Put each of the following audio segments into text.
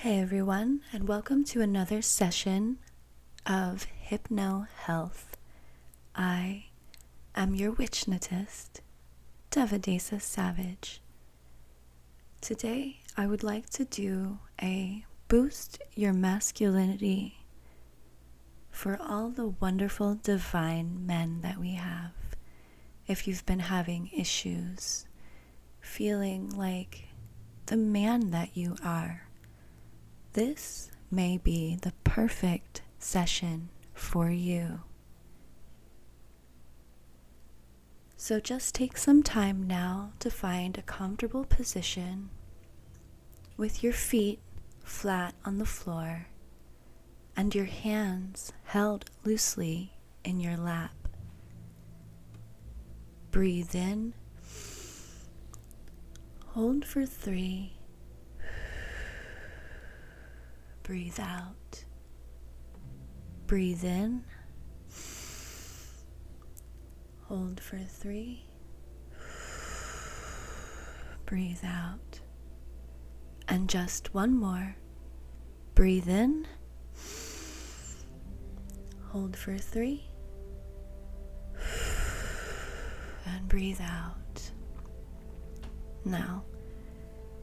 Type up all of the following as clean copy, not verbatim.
Hey everyone, and welcome to another session of Hypno Health. I am your witchnatist, Devadesa Savage. Today, I would like to do a boost your masculinity for all the wonderful divine men that we have. If you've been having issues, feeling like the man that you are, this may be the perfect session for you. So just take some time now to find a comfortable position with your feet flat on the floor and your hands held loosely in your lap. Breathe in, hold for 3, breathe out. Breathe in, hold for 3, breathe out. And just one more. Breathe in, hold for 3, and breathe out. Now,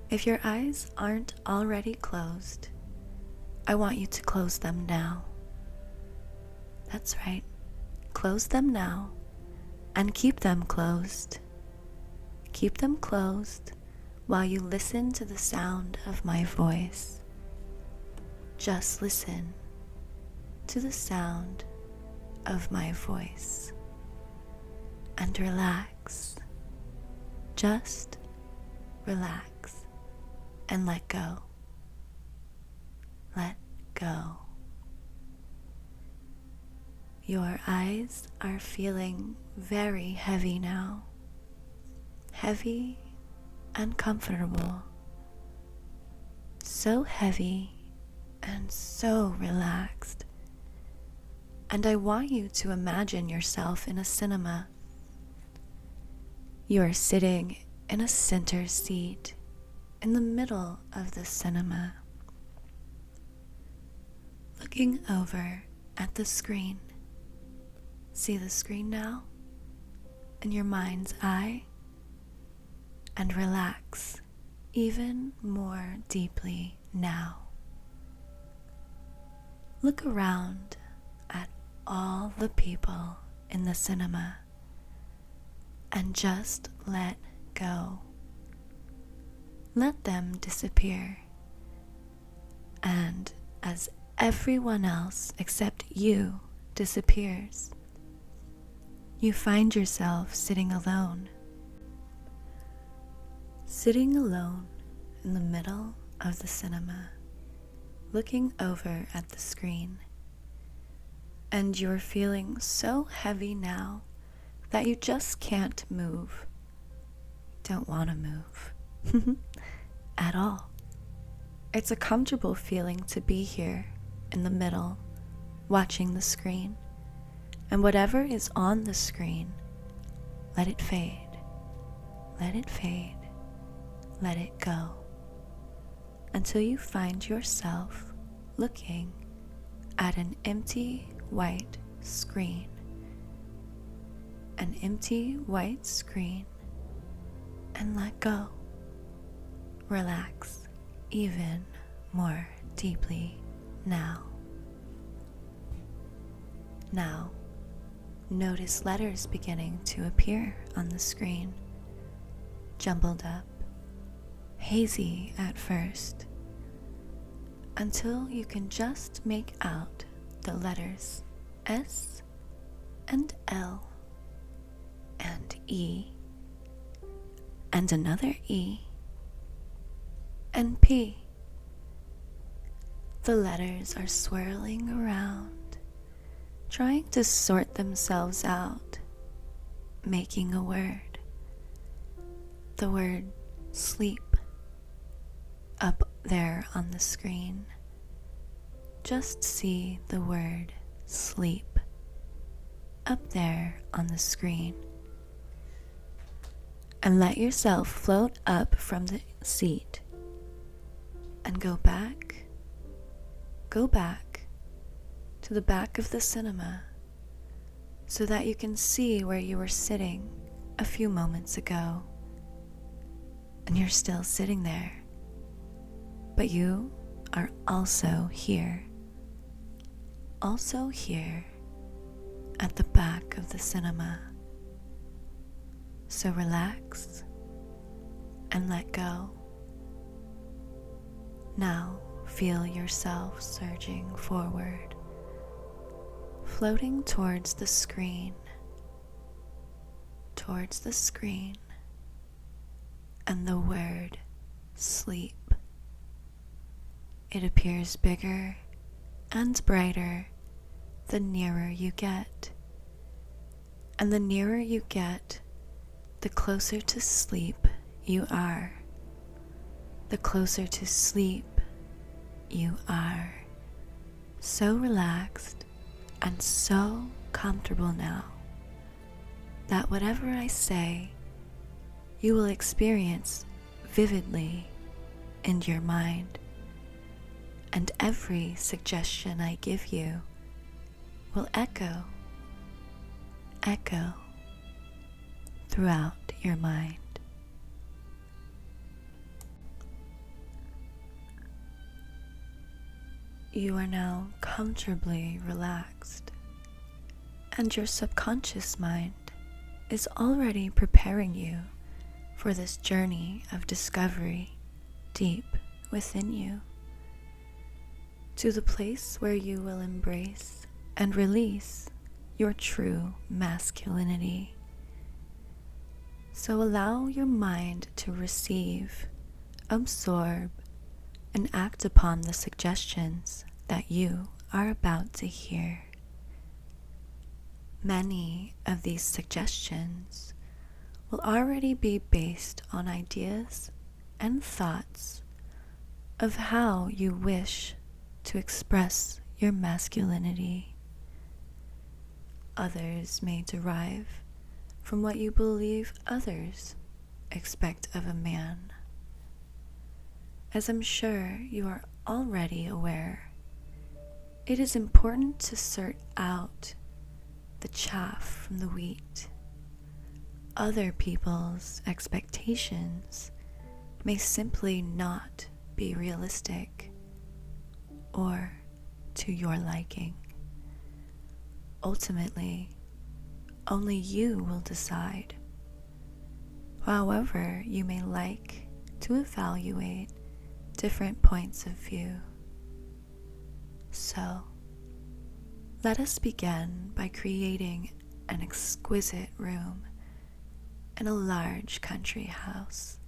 if your eyes aren't already closed, I want you to close them now. That's right. Close them now and keep them closed. Keep them closed while you listen to the sound of my voice. Just listen to the sound of my voice and relax. Just relax and let go. Let go. Your eyes are feeling very heavy now. Heavy and comfortable. So heavy and so relaxed. And I want you to imagine yourself in a cinema. You are sitting in a center seat in the middle of the cinema, looking over at the screen. See the screen now in your mind's eye and relax even more deeply now. Look around at all the people in the cinema and just let go. Let them disappear. And as everyone else except you disappears, you find yourself sitting alone. Sitting alone in the middle of the cinema, looking over at the screen. And you're feeling so heavy now that you just can't move. Don't want to move at all. It's a comfortable feeling to be here in the middle, watching the screen. And whatever is on the screen, let it fade. Let it fade. Let it go. Until you find yourself looking at an empty white screen. An empty white screen. And let go. Relax even more deeply now. Now, notice letters beginning to appear on the screen, jumbled up, hazy at first, until you can just make out the letters S and L and E and another E and P. The letters are swirling around, trying to sort themselves out, making a word. The word sleep up there on the screen. Just see the word sleep up there on the screen. And let yourself float up from the seat and go back go back to the back of the cinema so that you can see where you were sitting a few moments ago. And you're still sitting there, but you are also here at the back of the cinema. So relax and let go. Now feel yourself surging forward, floating towards the screen, and the word sleep. It appears bigger and brighter the nearer you get. And the nearer you get, the closer to sleep you are. The closer to sleep you are. So relaxed and so comfortable now that whatever I say, you will experience vividly in your mind. And every suggestion I give you will echo throughout your mind. You are now comfortably relaxed, and your subconscious mind is already preparing you for this journey of discovery deep within you, to the place where you will embrace and release your true masculinity. So allow your mind to receive, absorb, and act upon the suggestions that you are about to hear. Many of these suggestions will already be based on ideas and thoughts of how you wish to express your masculinity. Others may derive from what you believe others expect of a man. As I'm sure you are already aware, it is important to sort out the chaff from the wheat. Other people's expectations may simply not be realistic or to your liking. Ultimately, only you will decide. However, you may like to evaluate different points of view. So, let us begin by creating an exquisite room in a large country house.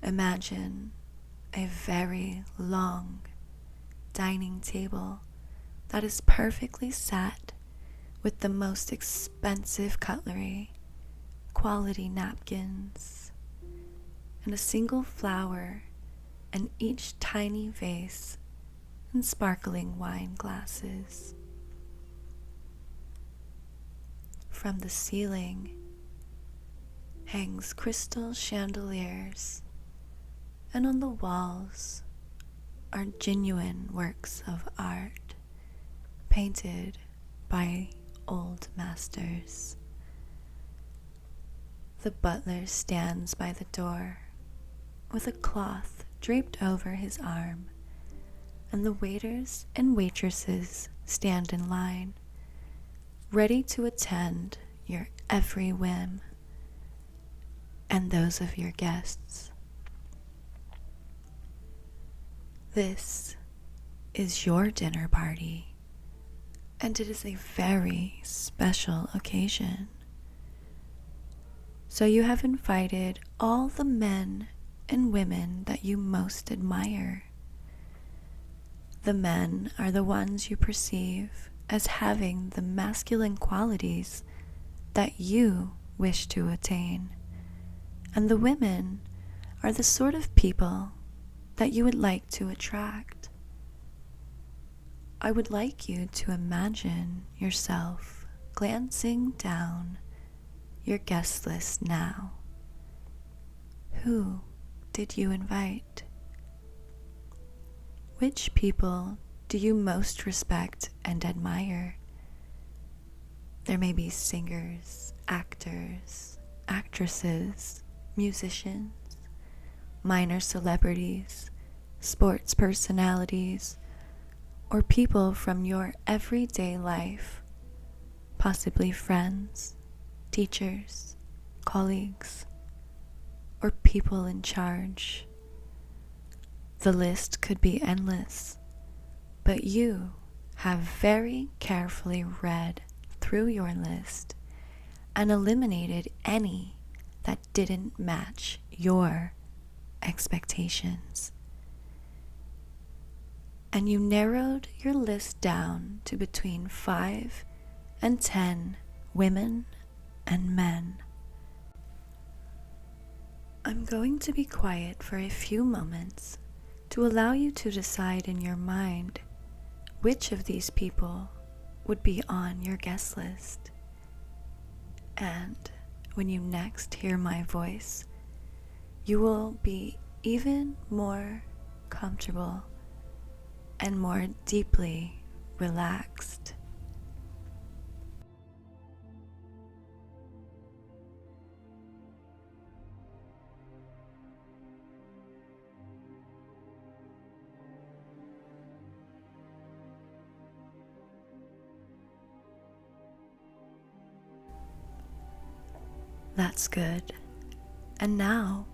Imagine a very long dining table that is perfectly set with the most expensive cutlery, quality napkins, and a single flower in each tiny vase and sparkling wine glasses. From the ceiling hangs crystal chandeliers, and on the walls are genuine works of art painted by old masters. The butler stands by the door with a cloth draped over his arm, and the waiters and waitresses stand in line, ready to attend your every whim and those of your guests. This is your dinner party, and it is a very special occasion. So you have invited all the men and women that you most admire. The men are the ones you perceive as having the masculine qualities that you wish to attain, and the women are the sort of people that you would like to attract. I would like you to imagine yourself glancing down your guest list now. Who did you invite? Which people do you most respect and admire? There may be singers, actors, actresses, musicians, minor celebrities, sports personalities, or people from your everyday life, possibly friends, teachers, colleagues, or people in charge. The list could be endless, but you have very carefully read through your list and eliminated any that didn't match your expectations. And you narrowed your list down to between 5 and 10 women and men. I'm going to be quiet for a few moments to allow you to decide in your mind which of these people would be on your guest list. And when you next hear my voice, you will be even more comfortable and more deeply relaxed. That's good. And now,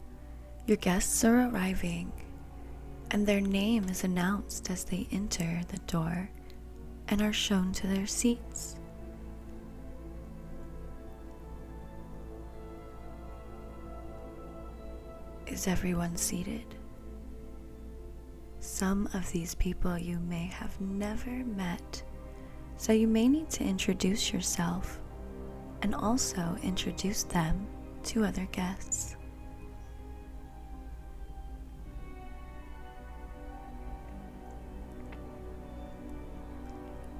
your guests are arriving, and their name is announced as they enter the door and are shown to their seats. Is everyone seated? Some of these people you may have never met, so you may need to introduce yourself and also introduce them to other guests.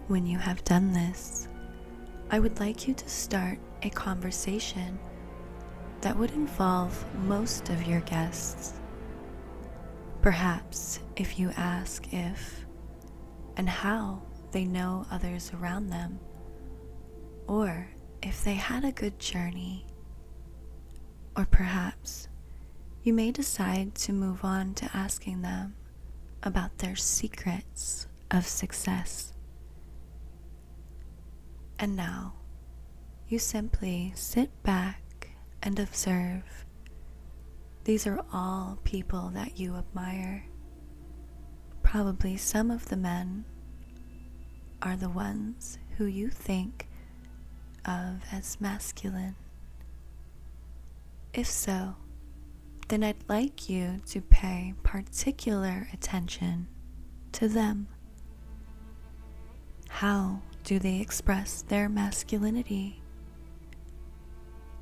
When you have done this, I would like you to start a conversation that would involve most of your guests. Perhaps if you ask if and how they know others around them, or if they had a good journey, or perhaps you may decide to move on to asking them about their secrets of success. And now, you simply sit back and observe. These are all people that you admire. Probably some of the men are the ones who you think of as masculine. If so, then I'd like you to pay particular attention to them. How do they express their masculinity?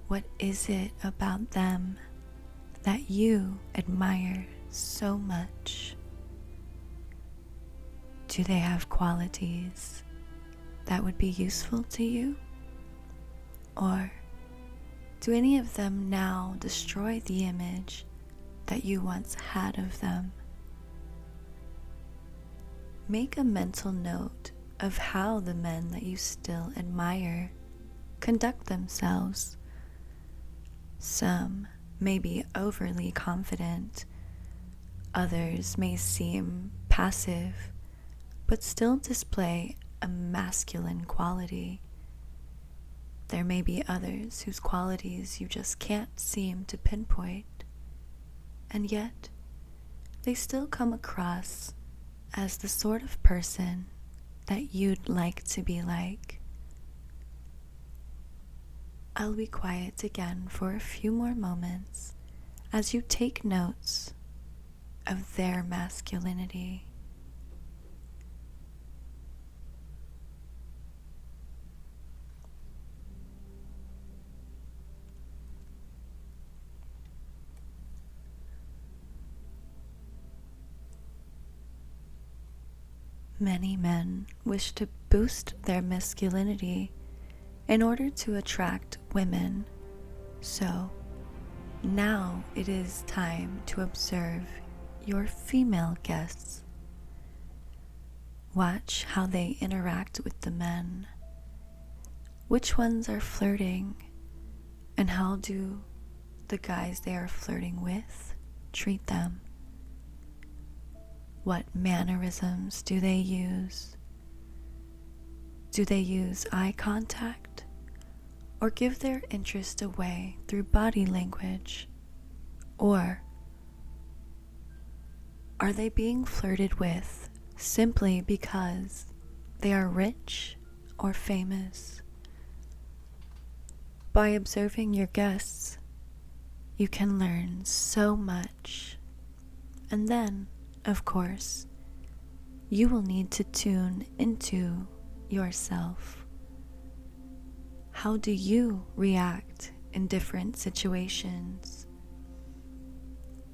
What is it about them that you admire so much? Do they have qualities that would be useful to you? Or do any of them now destroy the image that you once had of them? Make a mental note of how the men that you still admire conduct themselves. Some may be overly confident, others may seem passive, but still display a masculine quality. There may be others whose qualities you just can't seem to pinpoint, and yet they still come across as the sort of person that you'd like to be like. I'll be quiet again for a few more moments as you take notes of their masculinity. Many men wish to boost their masculinity in order to attract women. So now it is time to observe your female guests. Watch how they interact with the men. Which ones are flirting, and how do the guys they are flirting with treat them? What mannerisms do they use? Do they use eye contact or give their interest away through body language? Or are they being flirted with simply because they are rich or famous? By observing your guests, you can learn so much. And then, of course, you will need to tune into yourself. How do you react in different situations?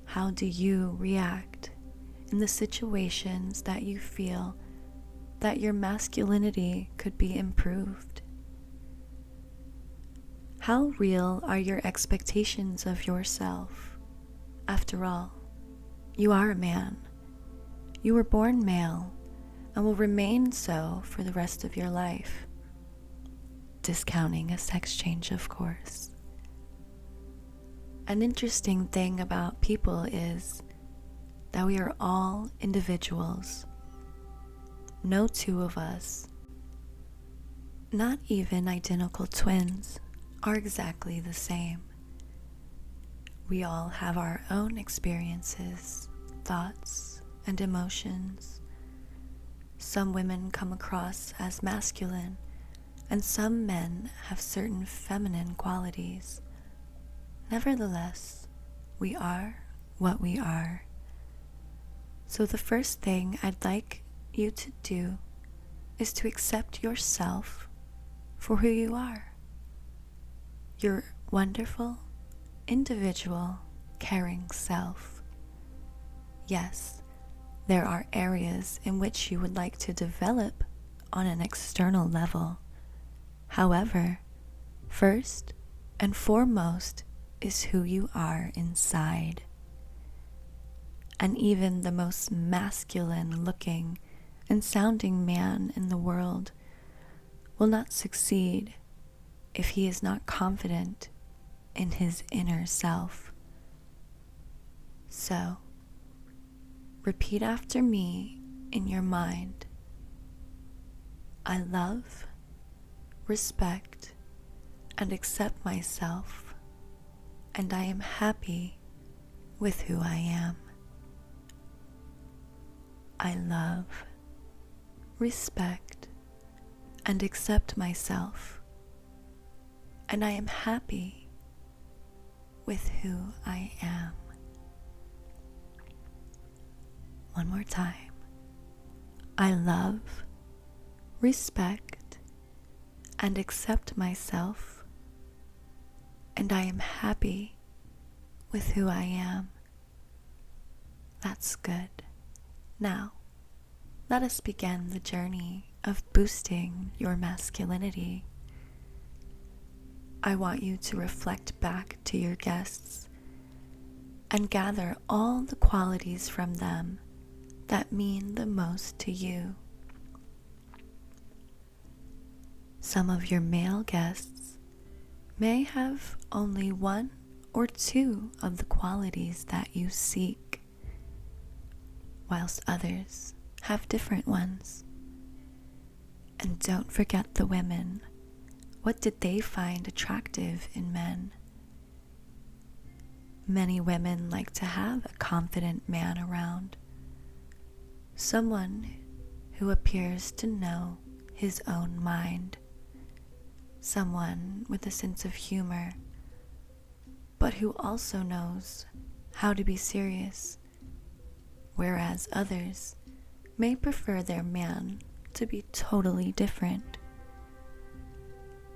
How do you react in the situations that you feel that your masculinity could be improved? How real are your expectations of yourself? After all, you are a man. You were born male and will remain so for the rest of your life, discounting a sex change, of course. An interesting thing about people is that we are all individuals. No two of us, not even identical twins, are exactly the same. We all have our own experiences, thoughts, and emotions. Some women come across as masculine, and some men have certain feminine qualities. Nevertheless, we are what we are. So the first thing I'd like you to do is to accept yourself for who you are. Your wonderful, individual, caring self. Yes, there are areas in which you would like to develop on an external level. However, first and foremost is who you are inside. And even the most masculine looking and sounding man in the world will not succeed if he is not confident in his inner self. So, repeat after me in your mind. I love, respect, and accept myself, and I am happy with who I am. I love, respect, and accept myself, and I am happy with who I am. One more time. I love, respect, and accept myself, and I am happy with who I am. That's good. Now, let us begin the journey of boosting your masculinity. I want you to reflect back to your guests and gather all the qualities from them that mean the most to you. Some of your male guests may have only one or two of the qualities that you seek, whilst others have different ones. And don't forget the women. What did they find attractive in men? Many women like to have a confident man around, someone who appears to know his own mind, someone with a sense of humor, but who also knows how to be serious, whereas others may prefer their man to be totally different.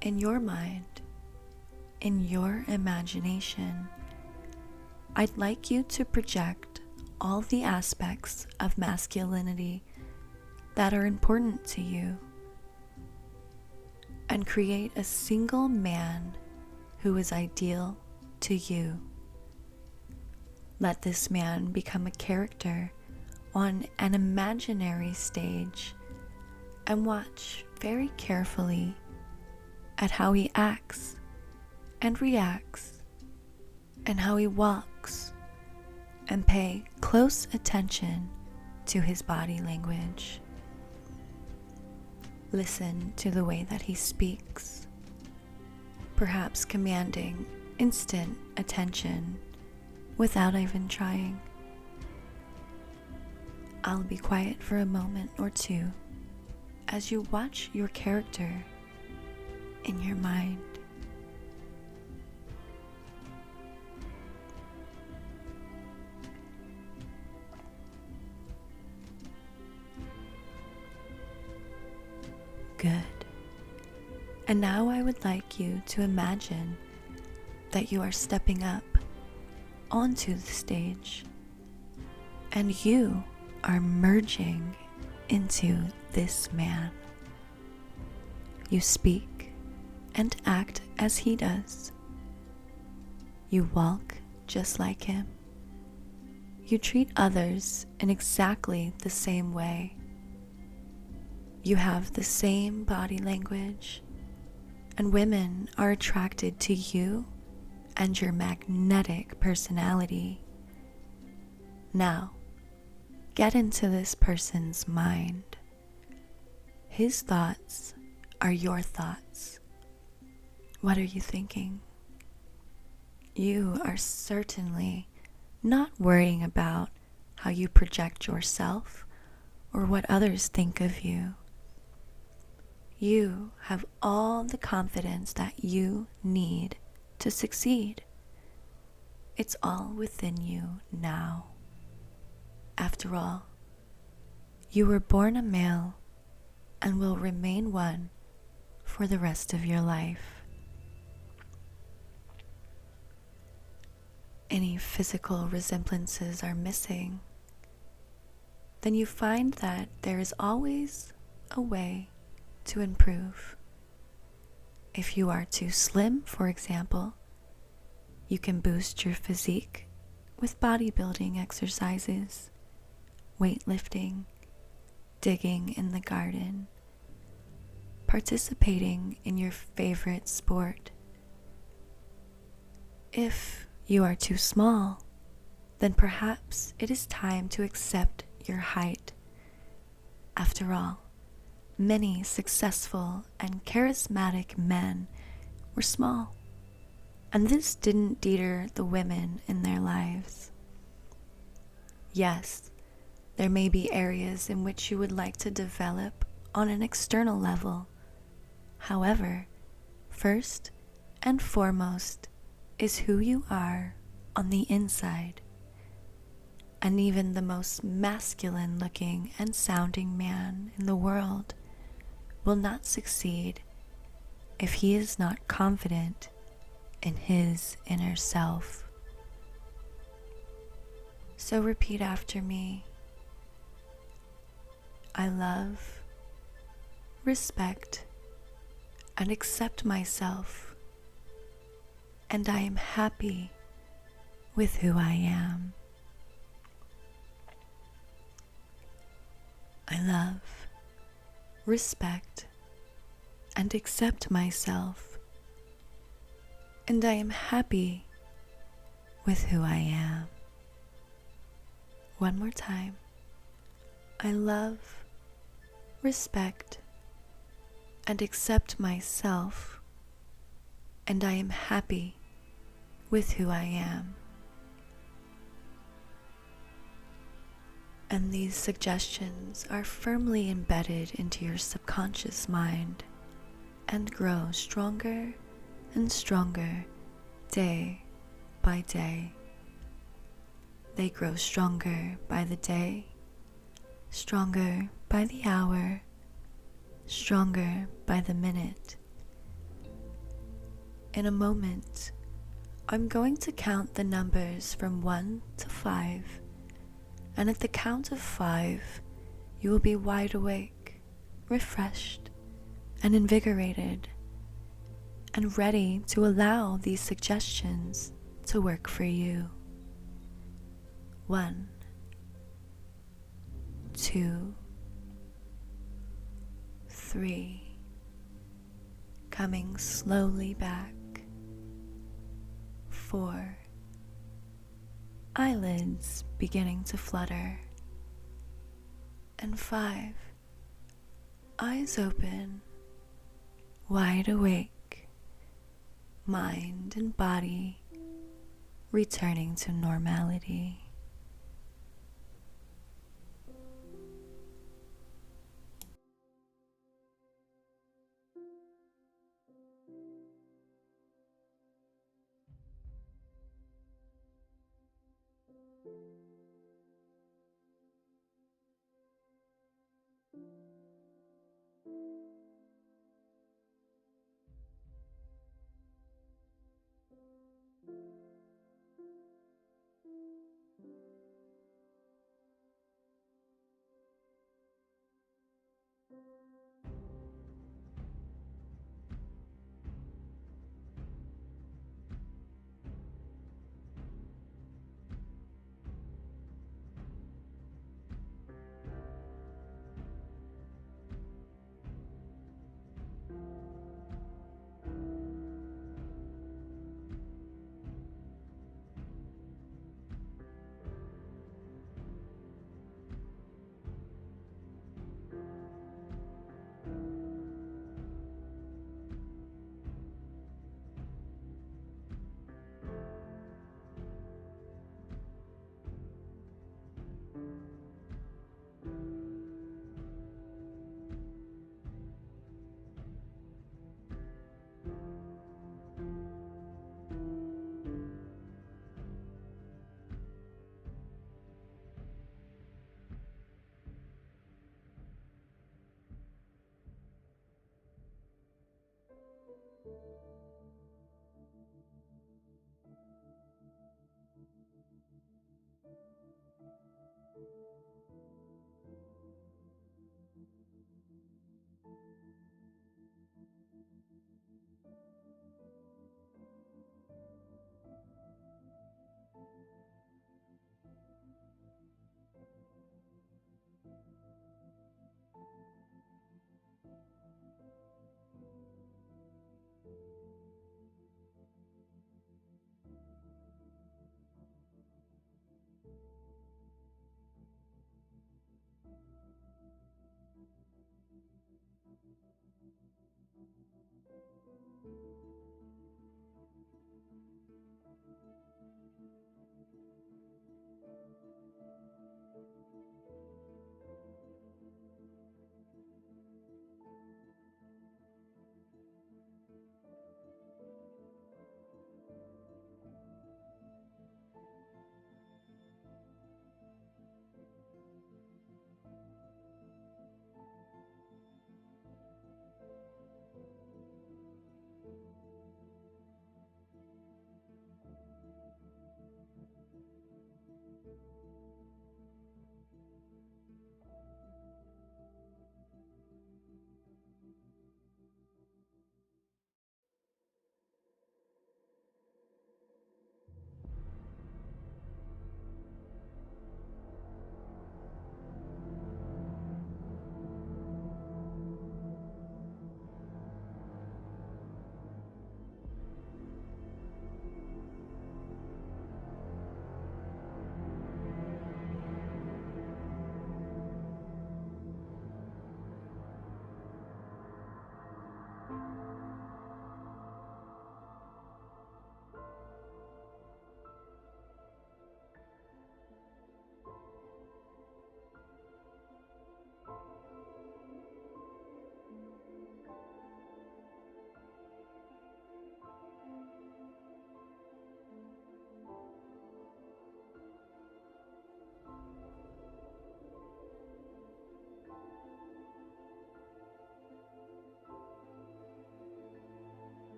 In your mind, in your imagination, I'd like you to project all the aspects of masculinity that are important to you and create a single man who is ideal to you. Let this man become a character on an imaginary stage and watch very carefully at how he acts and reacts and how he walks, and pay close attention to his body language. Listen to the way that he speaks, perhaps commanding instant attention without even trying. I'll be quiet for a moment or two as you watch your character in your mind. Good. And now I would like you to imagine that you are stepping up onto the stage and you are merging into this man. You speak and act as he does. You walk just like him. You treat others in exactly the same way. You have the same body language, and women are attracted to you and your magnetic personality. Now, get into this person's mind. His thoughts are your thoughts. What are you thinking? You are certainly not worrying about how you project yourself or what others think of you. You have all the confidence that you need to succeed. It's all within you now. After all, you were born a male and will remain one for the rest of your life. Any physical resemblances are missing, then you find that there is always a way to improve. If you are too slim, for example, you can boost your physique with bodybuilding exercises, weightlifting, digging in the garden, participating in your favorite sport. If you are too small, then perhaps it is time to accept your height. After all, many successful and charismatic men were small, and this didn't deter the women in their lives. Yes, there may be areas in which you would like to develop on an external level. However, first and foremost is who you are on the inside. And even the most masculine looking and sounding man in the world will not succeed if he is not confident in his inner self. So repeat after me. I love, respect, and accept myself, and I am happy with who I am. I love, respect, and accept myself, and I am happy with who I am. One more time. I love, respect, and accept myself, and I am happy with who I am. And these suggestions are firmly embedded into your subconscious mind and grow stronger and stronger day by day. They grow stronger by the day, stronger by the hour, stronger by the minute. In a moment, I'm going to count the numbers from 1 to 5. And at the count of 5, you will be wide awake, refreshed, and invigorated, and ready to allow these suggestions to work for you. 1, 2, 3, coming slowly back. 4, eyelids beginning to flutter. And 5, eyes open, wide awake, mind and body returning to normality.